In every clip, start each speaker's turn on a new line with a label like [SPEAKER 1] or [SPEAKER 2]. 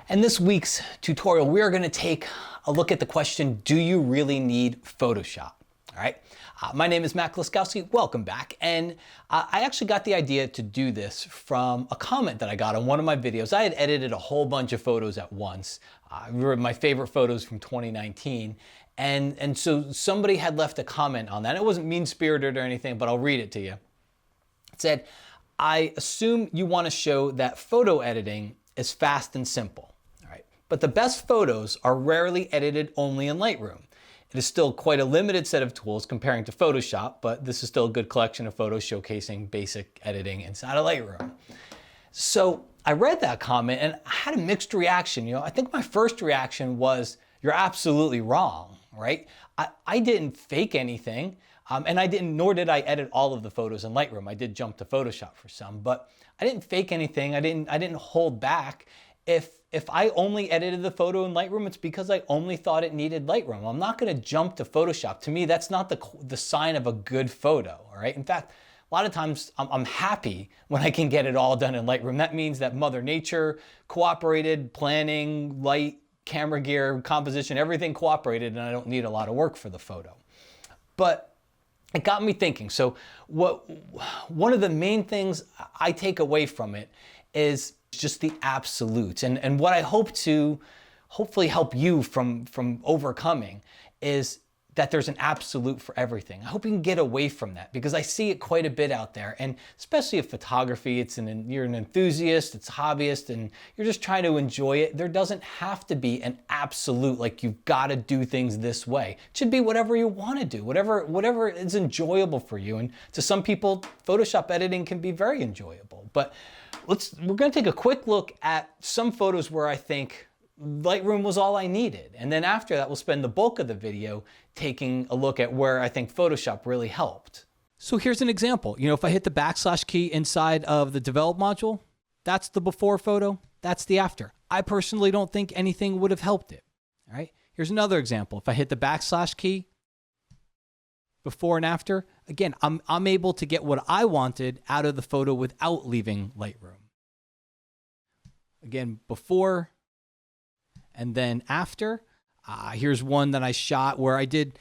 [SPEAKER 1] In this week's tutorial, we are going to take a look at the question, do you really need Photoshop? All right. My name is Matt Kloskowski. Welcome back. And I actually got the idea to do this from a comment that I got on one of my videos. I had edited a whole bunch of photos at once. Were my favorite photos from 2019. And so somebody had left a comment on that. It wasn't mean-spirited or anything, but I'll read it to you. It said, I assume you want to show that photo editing is fast and simple. But the best photos are rarely edited only in Lightroom. It is still quite a limited set of tools comparing to Photoshop, but this is still a good collection of photos showcasing basic editing inside of Lightroom. So I read that comment and I had a mixed reaction. I think my first reaction was, you're absolutely wrong, right? I didn't fake anything, and nor did I edit all of the photos in Lightroom. I did jump to Photoshop for some, but I didn't fake anything. I didn't hold back. If I only edited the photo in Lightroom, it's because I only thought it needed Lightroom. I'm not going to jump to Photoshop. To me, that's not the sign of a good photo, all right? In fact, a lot of times I'm happy when I can get it all done in Lightroom. That means that Mother Nature cooperated, planning, light, camera gear, composition, everything cooperated, and I don't need a lot of work for the photo. But it got me thinking. So one of the main things I take away from it is just the absolutes. And what I hope to hopefully help you from overcoming is that there's an absolute for everything. I hope you can get away from that because I see it quite a bit out there. And especially if photography, you're an enthusiast, it's a hobbyist, and you're just trying to enjoy it. There doesn't have to be an absolute, like you've got to do things this way. It should be whatever you want to do, whatever is enjoyable for you. And to some people, Photoshop editing can be very enjoyable. But we're going to take a quick look at some photos where I think Lightroom was all I needed. And then after that, we'll spend the bulk of the video taking a look at where I think Photoshop really helped. So here's an example. If I hit the backslash key inside of the develop module, that's the before photo, that's the after. I personally don't think anything would have helped it. All right. Here's another example. If I hit the backslash key, before and after, again, I'm able to get what I wanted out of the photo without leaving Lightroom. Again, before and then after. Here's one that I shot where I did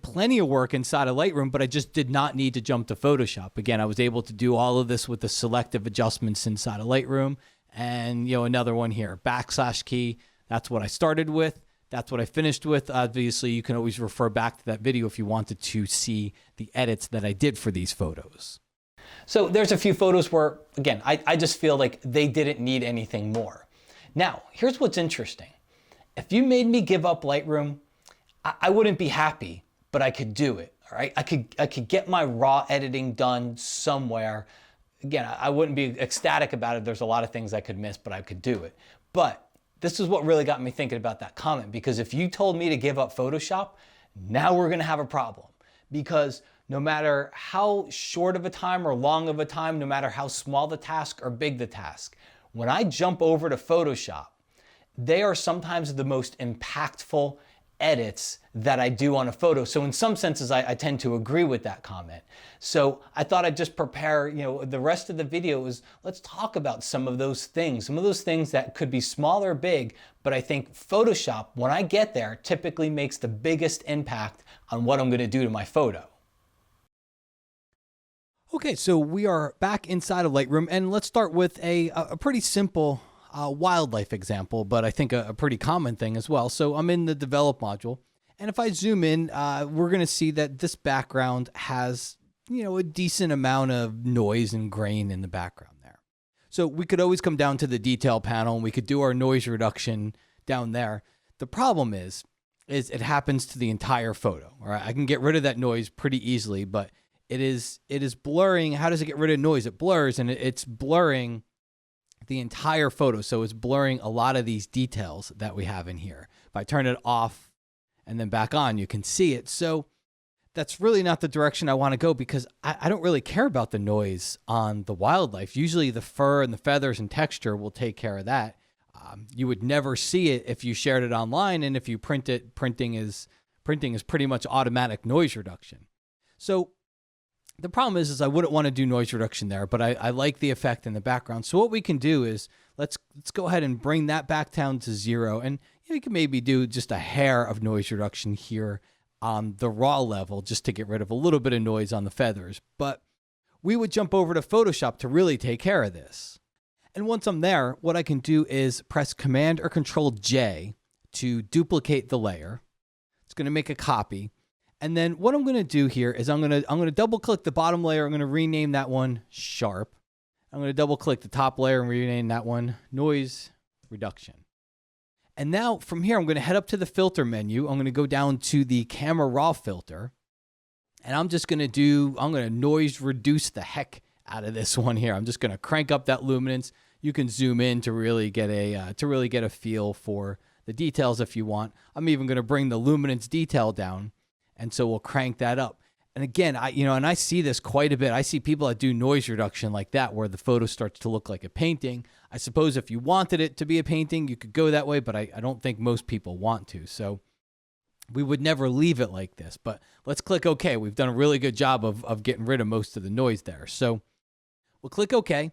[SPEAKER 1] plenty of work inside of Lightroom, but I just did not need to jump to Photoshop. Again, I was able to do all of this with the selective adjustments inside of Lightroom. And another one here, backslash key. That's what I started with. That's what I finished with. Obviously, you can always refer back to that video if you wanted to see the edits that I did for these photos. So there's a few photos where, again, I just feel like they didn't need anything more. Now, here's what's interesting. If you made me give up Lightroom, I wouldn't be happy, but I could do it, all right? I could get my raw editing done somewhere. Again, I wouldn't be ecstatic about it. There's a lot of things I could miss, but I could do it. But this is what really got me thinking about that comment, because if you told me to give up Photoshop, now we're going to have a problem. Because no matter how short of a time or long of a time, no matter how small the task or big the task, when I jump over to Photoshop, they are sometimes the most impactful edits that I do on a photo. So in some senses, I tend to agree with that comment. So I thought I'd just prepare, the rest of the video is, let's talk about some of those things that could be small or big, but I think Photoshop, when I get there, typically makes the biggest impact on what I'm going to do to my photo. Okay, so we are back inside of Lightroom, and let's start with a pretty simple wildlife example, but I think a pretty common thing as well. So I'm in the develop module, and if I zoom in, we're going to see that this background has, a decent amount of noise and grain in the background there. So we could always come down to the detail panel and we could do our noise reduction down there. The problem is it happens to the entire photo. All right, I can get rid of that noise pretty easily, but it is blurring. How does it get rid of noise? It blurs, and it's blurring the entire photo. So it's blurring a lot of these details that we have in here. If I turn it off and then back on, you can see it. So that's really not the direction I want to go, because I don't really care about the noise on the wildlife. Usually the fur and the feathers and texture will take care of that. You would never see it if you shared it online, and if you print it, printing is pretty much automatic noise reduction. So The problem is I wouldn't want to do noise reduction there, but I like the effect in the background. So what we can do is let's go ahead and bring that back down to 0. And you can maybe do just a hair of noise reduction here on the raw level just to get rid of a little bit of noise on the feathers. But we would jump over to Photoshop to really take care of this. And once I'm there, what I can do is press Command or Control J to duplicate the layer. It's going to make a copy. And then what I'm going to do here is I'm going to double click the bottom layer. I'm going to rename that one Sharp. I'm going to double click the top layer and rename that one Noise Reduction. And now from here, I'm going to head up to the filter menu. I'm going to go down to the camera raw filter. And I'm going to noise reduce the heck out of this one here. I'm just going to crank up that luminance. You can zoom in to really get a feel for the details if you want. I'm even going to bring the luminance detail down. And so we'll crank that up. And again, I see this quite a bit. I see people that do noise reduction like that, where the photo starts to look like a painting. I suppose if you wanted it to be a painting, you could go that way, but I don't think most people want to. So we would never leave it like this. But let's click OK. We've done a really good job of getting rid of most of the noise there. So we'll click OK.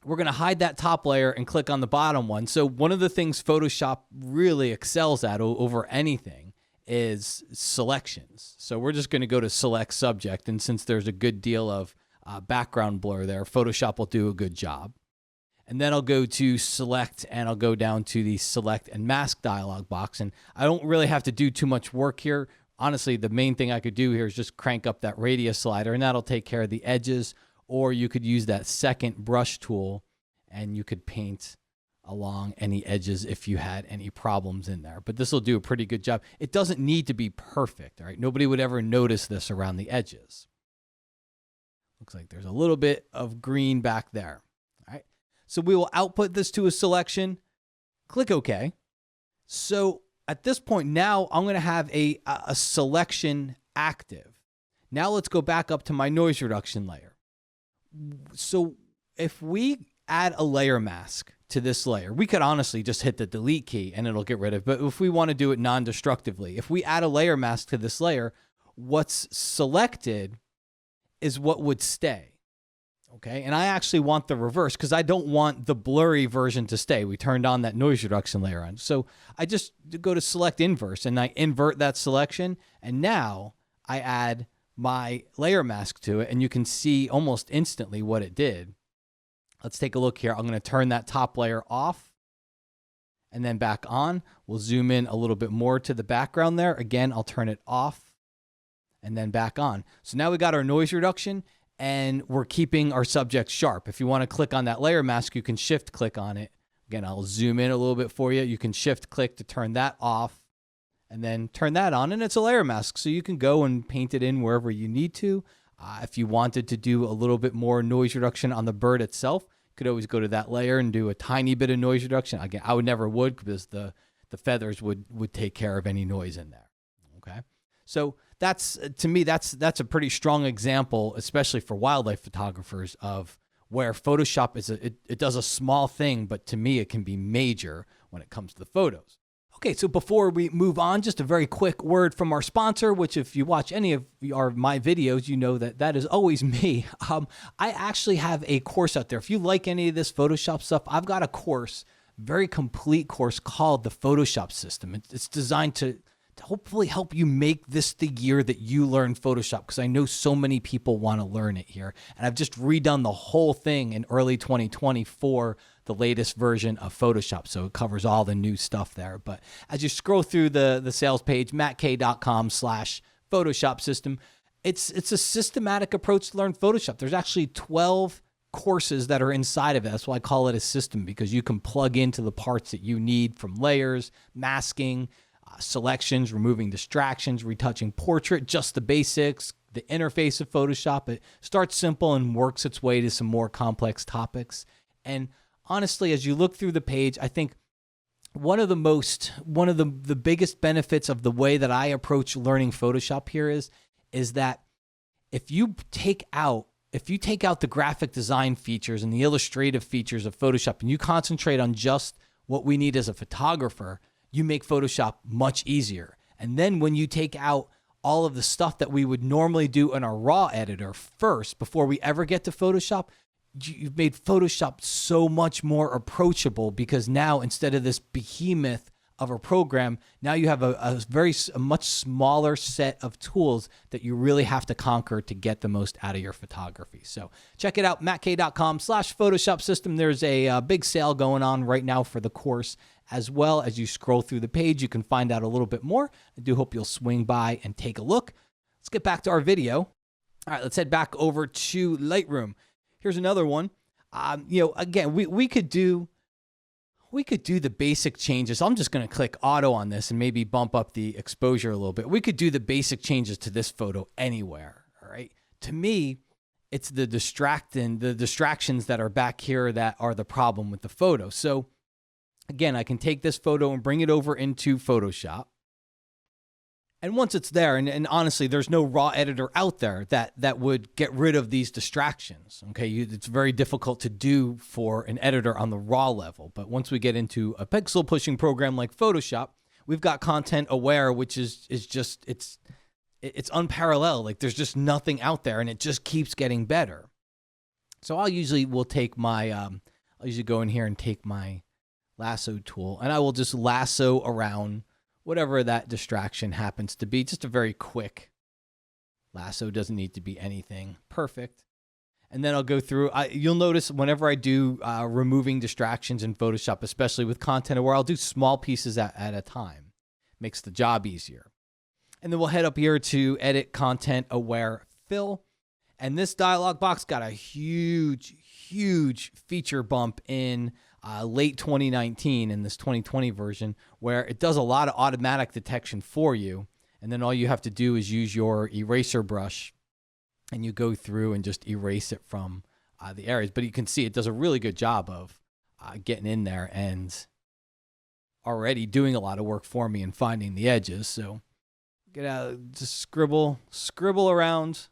[SPEAKER 1] We're going to hide that top layer and click on the bottom one. So one of the things Photoshop really excels at over anything is selections. So we're just going to go to select subject. And since there's a good deal of background blur there, Photoshop will do a good job. And then I'll go to select and I'll go down to the select and mask dialog box. And I don't really have to do too much work here. Honestly, the main thing I could do here is just crank up that radius slider and that'll take care of the edges. Or you could use that second brush tool and you could paint along any edges if you had any problems in there. But this will do a pretty good job. It doesn't need to be perfect, all right? Nobody would ever notice this around the edges. Looks like there's a little bit of green back there, all right? So we will output this to a selection, click OK. So at this point now, I'm going to have a selection active. Now let's go back up to my noise reduction layer. So if we add a layer mask to this layer, we could honestly just hit the delete key and it'll get rid of it. But if we want to do it non-destructively, if we add a layer mask to this layer, what's selected is what would stay. Okay, and I actually want the reverse because I don't want the blurry version to stay. We turned on that noise reduction layer on. So I just go to select inverse and I invert that selection. And now I add my layer mask to it and you can see almost instantly what it did. Let's take a look here. I'm going to turn that top layer off and then back on. We'll zoom in a little bit more to the background there. Again, I'll turn it off and then back on. So now we got our noise reduction and we're keeping our subject sharp. If you want to click on that layer mask, you can shift click on it. Again, I'll zoom in a little bit for you. You can shift click to turn that off and then turn that on, and it's a layer mask. So you can go and paint it in wherever you need to. If you wanted to do a little bit more noise reduction on the bird itself, you could always go to that layer and do a tiny bit of noise reduction. Again, I would never because the feathers would take care of any noise in there. Okay. So that's, to me, that's a pretty strong example, especially for wildlife photographers, of where Photoshop it does a small thing, but to me, it can be major when it comes to the photos. Okay, so before we move on, just a very quick word from our sponsor, which if you watch any of my videos, you know that is always me. I actually have a course out there. If you like any of this Photoshop stuff, I've got a course, very complete course called the Photoshop System. It's designed to hopefully help you make this the year that you learn Photoshop, because I know so many people want to learn it here. And I've just redone the whole thing in early 2020 for the latest version of Photoshop. So it covers all the new stuff there. But as you scroll through the sales page, mattkay.com/Photoshop system, it's a systematic approach to learn Photoshop. There's actually 12 courses that are inside of it. That's why I call it a system, because you can plug into the parts that you need, from layers, masking, selections, removing distractions, retouching portrait, just the basics, the interface of Photoshop. It starts simple and works its way to some more complex topics. And honestly, as you look through the page, I think one of the biggest benefits of the way that I approach learning Photoshop here is that if you take out the graphic design features and the illustrative features of Photoshop and you concentrate on just what we need as a photographer, you make Photoshop much easier. And then when you take out all of the stuff that we would normally do in our raw editor first before we ever get to Photoshop, you've made Photoshop so much more approachable, because now instead of this behemoth of a program, now you have a much smaller set of tools that you really have to conquer to get the most out of your photography. So check it out, mattkay.com/Photoshop system. There's a big sale going on right now for the course. As well as you scroll through the page, you can find out a little bit more. I do hope you'll swing by and take a look. Let's get back to our video. All right, let's head back over to Lightroom. Here's another one. Again, we could do the basic changes. I'm just going to click auto on this and maybe bump up the exposure a little bit. We could do the basic changes to this photo anywhere. All right. To me, it's the distractions that are back here that are the problem with the photo. So again, I can take this photo and bring it over into Photoshop. And once it's there, and honestly, there's no raw editor out there that would get rid of these distractions. Okay, it's very difficult to do for an editor on the raw level. But once we get into a pixel pushing program like Photoshop, we've got ContentAware, which is just it's unparalleled. Like, there's just nothing out there, and it just keeps getting better. So I'll usually go in here and take my lasso tool, and I will just lasso around whatever that distraction happens to be. Just a very quick lasso, doesn't need to be anything perfect. And then I'll go through, you'll notice whenever I do removing distractions in Photoshop, especially with ContentAware, I'll do small pieces at a time. Makes the job easier. And then we'll head up here to edit ContentAware Fill. And this dialog box got a huge feature bump in late 2019 in this 2020 version, where it does a lot of automatic detection for you. And then all you have to do is use your eraser brush and you go through and just erase it from the areas. But you can see it does a really good job of getting in there and already doing a lot of work for me and finding the edges. So get out, just scribble around.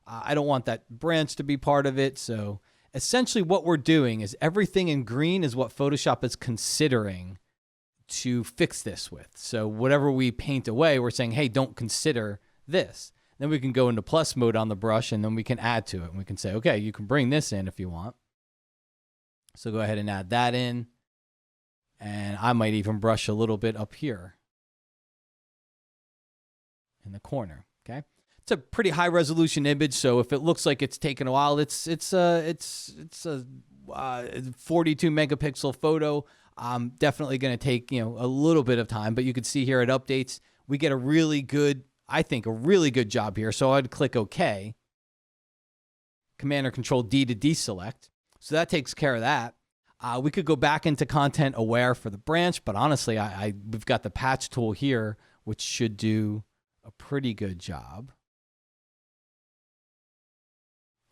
[SPEAKER 1] I don't want that branch to be part of it. So essentially what we're doing is everything in green is what Photoshop is considering to fix this with. So whatever we paint away, we're saying, hey, don't consider this. Then we can go into plus mode on the brush, and then we can add to it. And we can say, okay, you can bring this in if you want. So go ahead and add that in. And I might even brush a little bit up here in the corner, okay? It's a pretty high resolution image, so if it looks like it's taken a while, it's a 42 megapixel photo. Definitely going to take a little bit of time, but you can see here it updates. We get a really good job here. So I'd click OK. Command or Control D to deselect. So that takes care of that. We could go back into ContentAware for the branch, but honestly, we've got the patch tool here, which should do a pretty good job.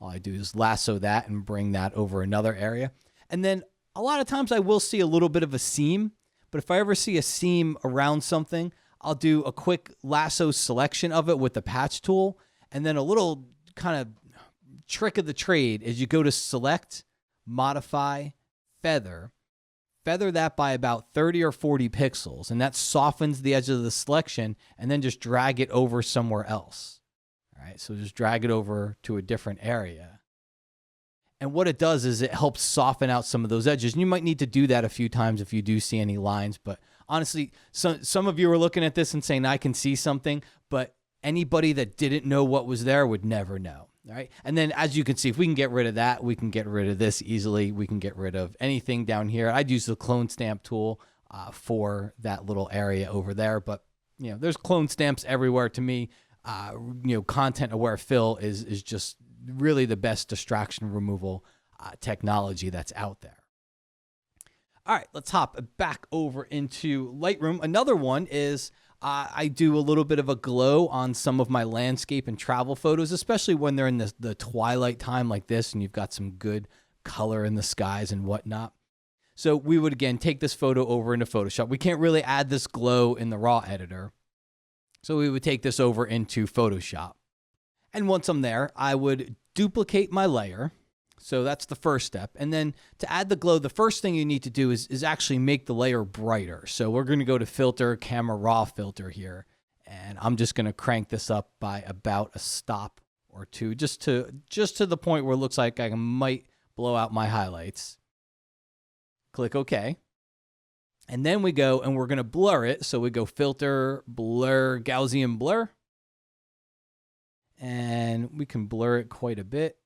[SPEAKER 1] All I do is lasso that and bring that over another area. And then a lot of times I will see a little bit of a seam, but if I ever see a seam around something, I'll do a quick lasso selection of it with the patch tool. And then a little kind of trick of the trade is you go to Select, Modify, Feather that by about 30 or 40 pixels, and that softens the edge of the selection, and then just drag it over somewhere else. All right, so just drag it over to a different area. And what it does is it helps soften out some of those edges. And you might need to do that a few times if you do see any lines. But honestly, some of you are looking at this and saying, I can see something, but anybody that didn't know what was there would never know. All right. And then as you can see, if we can get rid of that, we can get rid of this easily. We can get rid of anything down here. I'd use the clone stamp tool for that little area over there. But, there's clone stamps everywhere. To me, ContentAware Fill is just really the best distraction removal technology that's out there. All right, let's hop back over into Lightroom. Another one is I do a little bit of a glow on some of my landscape and travel photos, especially when they're in the twilight time like this and you've got some good color in the skies and whatnot. So we would, again, take this photo over into Photoshop. We can't really add this glow in the raw editor. So we would take this over into Photoshop. And once I'm there, I would duplicate my layer. So that's the first step. And then to add the glow, the first thing you need to do is actually make the layer brighter. So we're going to go to Filter, Camera Raw Filter here. And I'm just going to crank this up by about a stop or two, just to the point where it looks like I might blow out my highlights. Click OK. And then we go and we're going to blur it. So we go Filter, Blur, Gaussian Blur. And we can blur it quite a bit.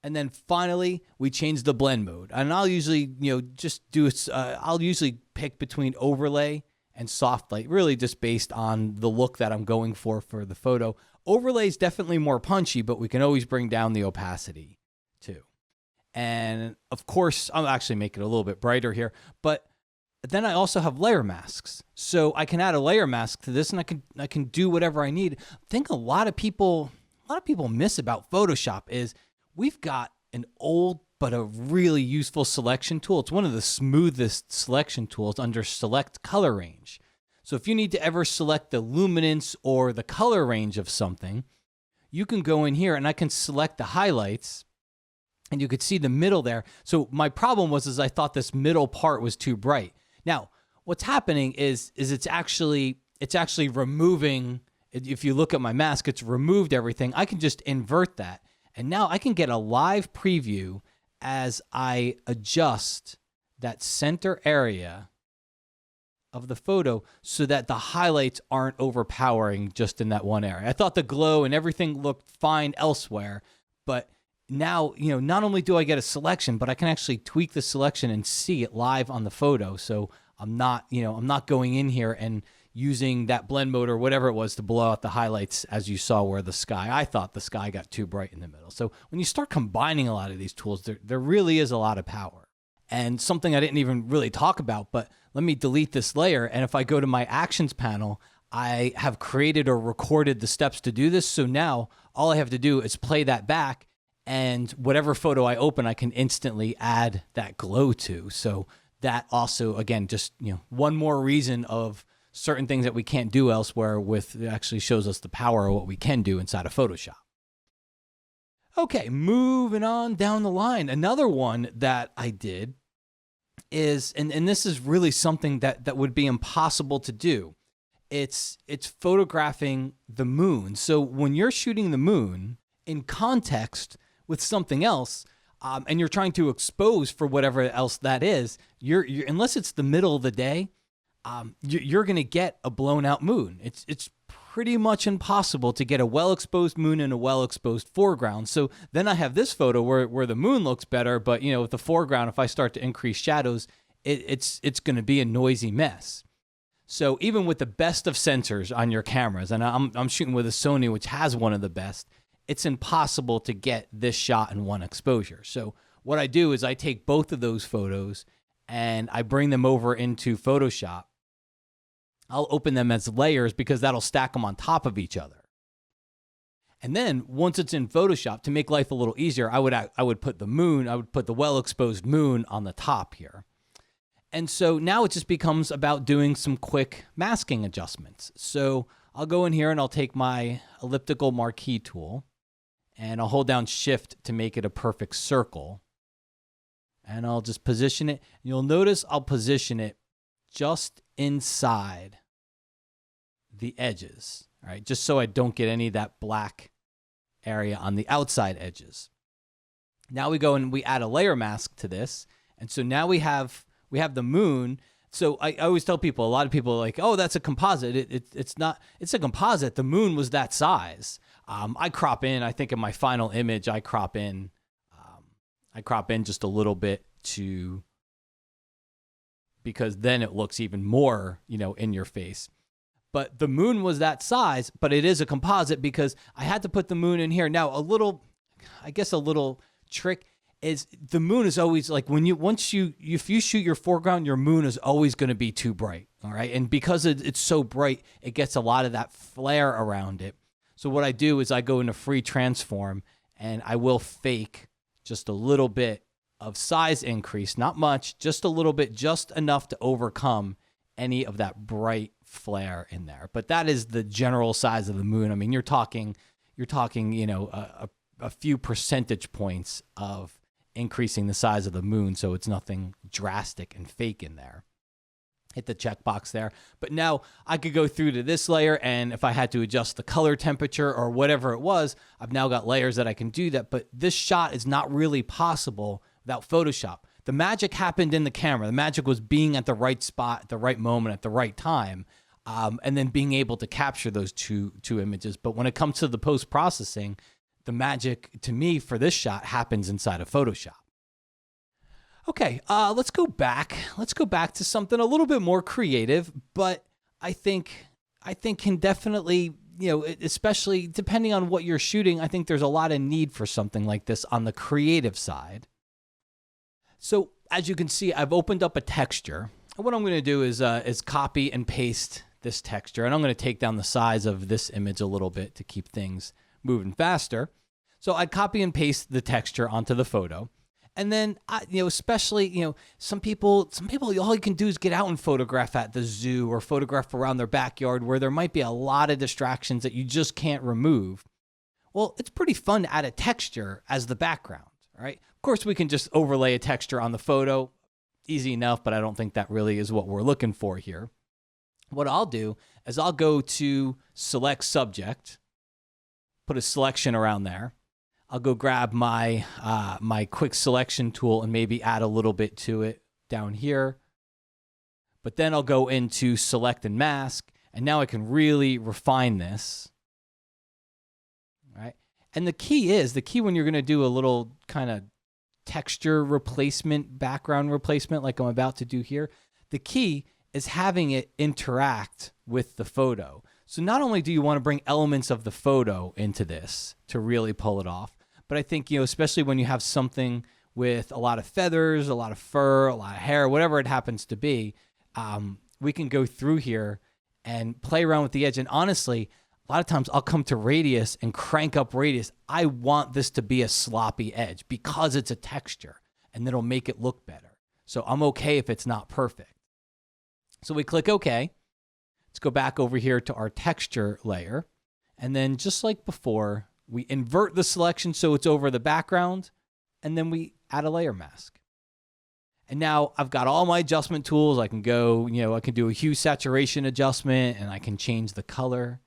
[SPEAKER 1] And then finally, we change the blend mode. And I'll usually, just do it. I'll usually pick between overlay and soft light, really just based on the look that I'm going for the photo. Overlay is definitely more punchy, but we can always bring down the opacity too. And of course, I'll actually make it a little bit brighter here, but then I also have layer masks. So I can add a layer mask to this and I can do whatever I need. I think a lot of people miss about Photoshop is we've got an old but a really useful selection tool. It's one of the smoothest selection tools under select color range. So if you need to ever select the luminance or the color range of something, you can go in here and I can select the highlights and you could see the middle there. So my problem was I thought this middle part was too bright. Now, what's happening is it's actually removing, if you look at my mask, it's removed everything. I can just invert that. And now I can get a live preview as I adjust that center area of the photo so that the highlights aren't overpowering just in that one area. I thought the glow and everything looked fine elsewhere, but now, not only do I get a selection, but I can actually tweak the selection and see it live on the photo. So I'm not going in here and using that blend mode or whatever it was to blow out the highlights, as you saw where I thought the sky got too bright in the middle. So when you start combining a lot of these tools, there really is a lot of power. And something I didn't even really talk about, but let me delete this layer. And if I go to my actions panel, I have created or recorded the steps to do this. So now all I have to do is play that back, and whatever photo I open, I can instantly add that glow to. So that also, again, just one more reason of certain things that we can't do elsewhere it actually shows us the power of what we can do inside of Photoshop. Okay, moving on down the line. Another one that I did is, and this is really something that would be impossible to do. It's photographing the moon. So when you're shooting the moon in context with something else, and you're trying to expose for whatever else that is, you're unless it's the middle of the day, you're going to get a blown out moon. It's pretty much impossible to get a well-exposed moon in a well-exposed foreground. So then I have this photo where the moon looks better, but with the foreground, if I start to increase shadows, it's going to be a noisy mess. So even with the best of sensors on your cameras, and I'm shooting with a Sony, which has one of the best, it's impossible to get this shot in one exposure. So what I do is I take both of those photos and I bring them over into Photoshop. I'll open them as layers because that'll stack them on top of each other. And then once it's in Photoshop, to make life a little easier, I would put the well-exposed moon on the top here. And so now it just becomes about doing some quick masking adjustments. So I'll go in here and I'll take my elliptical marquee tool and I'll hold down Shift to make it a perfect circle. And I'll just position it. You'll notice I'll position it just inside the edges, all right? Just so I don't get any of that black area on the outside edges. Now we go and we add a layer mask to this. And so now we have the moon. So I always tell people, a lot of people are like, oh, that's a composite. It's not, it's a composite. The moon was that size. I crop in, I think in my final image, I crop in just a little bit because then it looks even more, in your face. But the moon was that size, but it is a composite because I had to put the moon in here. Now, a little trick is the moon is always like if you shoot your foreground, your moon is always going to be too bright. All right. And because it's so bright, it gets a lot of that flare around it. So what I do is I go into free transform and I will fake just a little bit of size increase, not much, just a little bit, just enough to overcome any of that bright flare in there. But that is the general size of the moon. I mean, you're talking, a few percentage points of increasing the size of the moon. So it's nothing drastic and fake in there. hit the checkbox there. But now I could go through to this layer, and if I had to adjust the color temperature or whatever it was, I've now got layers that I can do that. But this shot is not really possible without Photoshop. The magic happened in the camera. The magic was being at the right spot at the right moment at the right time, and then being able to capture those two images. But when it comes to the post-processing, the magic to me for this shot happens inside of Photoshop. Okay, let's go back. Let's go back to something a little bit more creative, but I think can definitely, you know, especially depending on what you're shooting, I think there's a lot of need for something like this on the creative side. So as you can see, I've opened up a texture. And what I'm going to do is copy and paste this texture, and I'm going to take down the size of this image a little bit to keep things moving faster. So I'd copy and paste the texture onto the photo. And then, you know, especially, you know, some people, all you can do is get out and photograph at the zoo or photograph around their backyard where there might be a lot of distractions that you just can't remove. Well, it's pretty fun to add a texture as the background, right? Of course, we can just overlay a texture on the photo. Easy enough, but I don't think that really is what we're looking for here. What I'll do is I'll go to select subject, put a selection around there. I'll go grab my my quick selection tool and maybe add a little bit to it down here. But then I'll go into select and mask, and now I can really refine this. All right. And the key when you're going to do a little kind of texture replacement, background replacement like I'm about to do here, the key is having it interact with the photo. So not only do you want to bring elements of the photo into this to really pull it off, but I think, you know, especially when you have something with a lot of feathers, a lot of fur, a lot of hair, whatever it happens to be, we can go through here and play around with the edge. And honestly, a lot of times I'll come to radius and crank up radius. I want this to be a sloppy edge because it's a texture, and it'll make it look better. So I'm okay if it's not perfect. So we click OK. Let's go back over here to our texture layer. And then just like before, we invert the selection so it's over the background, and then we add a layer mask. And now I've got all my adjustment tools. I can go, you know, I can do a hue saturation adjustment, and I can change the color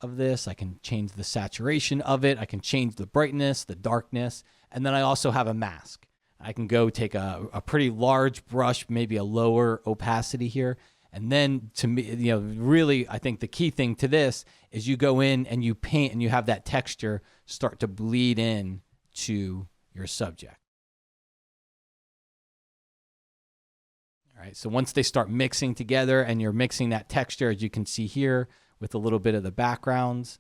[SPEAKER 1] of this. I can change the saturation of it. I can change the brightness, the darkness, and then I also have a mask. I can go take a pretty large brush, maybe a lower opacity here. And then to me, you know, really, I think the key thing to this is you go in and you paint and you have that texture start to bleed in to your subject. All right, so once they start mixing together and you're mixing that texture, as you can see here, with a little bit of the backgrounds,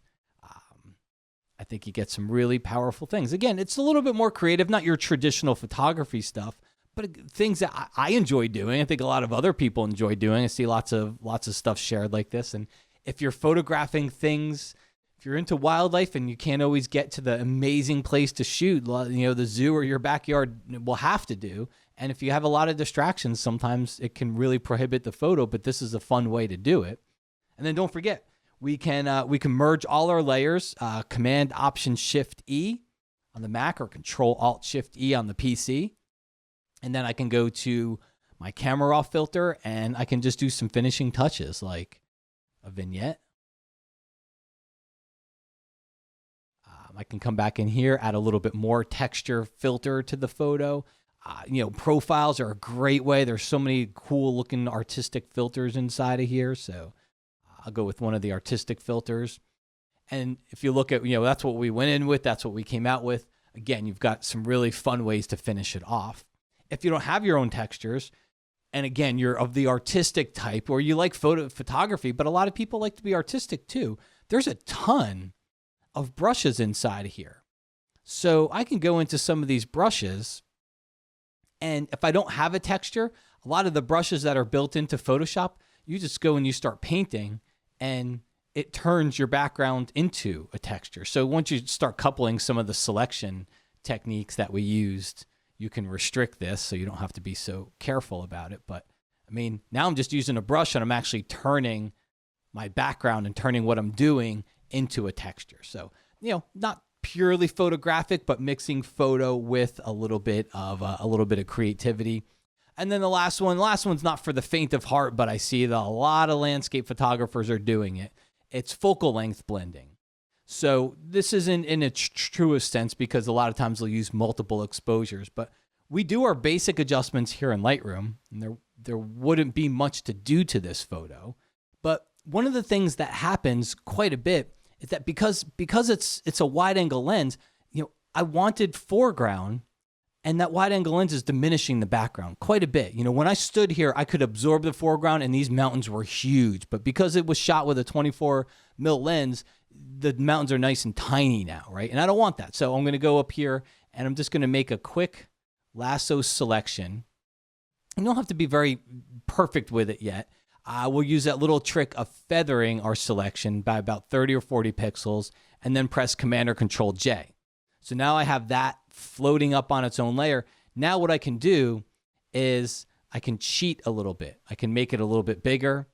[SPEAKER 1] I think you get some really powerful things. Again, it's a little bit more creative, not your traditional photography stuff, but things that I enjoy doing. I think a lot of other people enjoy doing. I see lots of stuff shared like this. And if you're photographing things, if you're into wildlife and you can't always get to the amazing place to shoot, you know, the zoo or your backyard will have to do. And if you have a lot of distractions, sometimes it can really prohibit the photo, but this is a fun way to do it. And then don't forget, we can merge all our layers, Command Option Shift E on the Mac or Control Alt Shift E on the PC. And then I can go to my camera raw filter and I can just do some finishing touches like a vignette. I can come back in here, add a little bit more texture filter to the photo. You know, profiles are a great way. There's so many cool looking artistic filters inside of here. So I'll go with one of the artistic filters. And if you look at, you know, that's what we went in with. That's what we came out with. Again, you've got some really fun ways to finish it off. If you don't have your own textures, and again, you're of the artistic type or you like photography, but a lot of people like to be artistic too, there's a ton of brushes inside of here. So I can go into some of these brushes, and if I don't have a texture, a lot of the brushes that are built into Photoshop, you just go and you start painting and it turns your background into a texture. So once you start coupling some of the selection techniques that we used, you can restrict this so you don't have to be so careful about it. But I mean, now I'm just using a brush and I'm actually turning my background and turning what I'm doing into a texture. So, you know, not purely photographic, but mixing photo with a little bit of creativity. And then the last one's not for the faint of heart, but I see that a lot of landscape photographers are doing it. It's focal length blending. So this isn't in its truest sense because a lot of times they'll use multiple exposures, but we do our basic adjustments here in Lightroom, and there wouldn't be much to do to this photo. But one of the things that happens quite a bit is that because it's a wide angle lens, I wanted foreground, and that wide angle lens is diminishing the background quite a bit. When I stood here, I could absorb the foreground and these mountains were huge, but because it was shot with a 24mm lens, the mountains are nice and tiny now, right? And I don't want that. So I'm going to go up here and I'm just going to make a quick lasso selection. You don't have to be very perfect with it yet. We'll use that little trick of feathering our selection by about 30 or 40 pixels and then press Command or Control J. So now I have that floating up on its own layer. Now what I can do is I can cheat a little bit. I can make it a little bit bigger.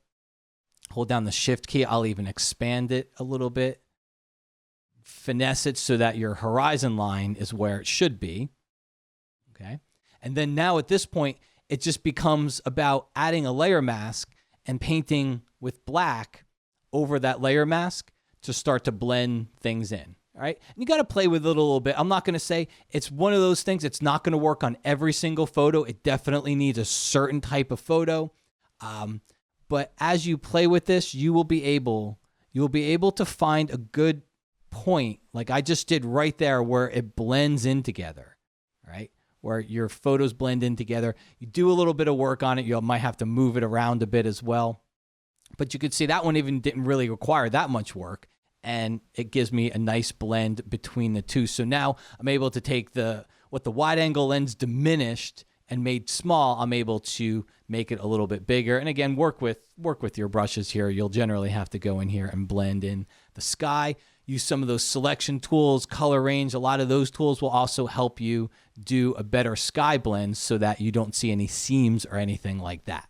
[SPEAKER 1] Hold down the Shift key. I'll even expand it a little bit. Finesse it so that your horizon line is where it should be. Okay. And then now at this point, it just becomes about adding a layer mask and painting with black over that layer mask to start to blend things in. All right. And you got to play with it a little bit. I'm not going to say it's one of those things. It's not going to work on every single photo. It definitely needs a certain type of photo. But as you play with this, you will be able to find a good point, like I just did right there, where it blends in together, right? Where your photos blend in together. You do a little bit of work on it. You might have to move it around a bit as well. But you could see that one even didn't really require that much work. And it gives me a nice blend between the two. So now I'm able to take what the wide angle lens diminished and made small, I'm able to make it a little bit bigger. And again, work with your brushes here. You'll generally have to go in here and blend in the sky. Use some of those selection tools, color range. A lot of those tools will also help you do a better sky blend so that you don't see any seams or anything like that.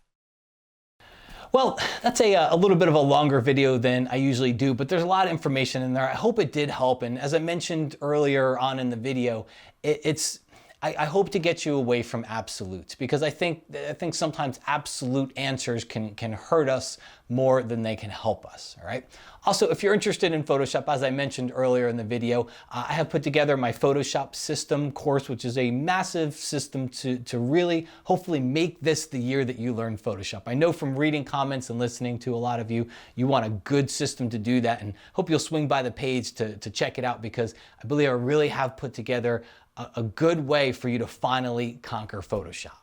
[SPEAKER 1] Well, that's a little bit of a longer video than I usually do, but there's a lot of information in there. I hope it did help. And as I mentioned earlier on in the video, I hope to get you away from absolutes, because I think sometimes absolute answers can hurt us more than they can help us, all right? Also, if you're interested in Photoshop, as I mentioned earlier in the video, I have put together my Photoshop system course, which is a massive system to really hopefully make this the year that you learn Photoshop. I know from reading comments and listening to a lot of you, you want a good system to do that, and hope you'll swing by the page to check it out, because I believe I really have put together a good way for you to finally conquer Photoshop.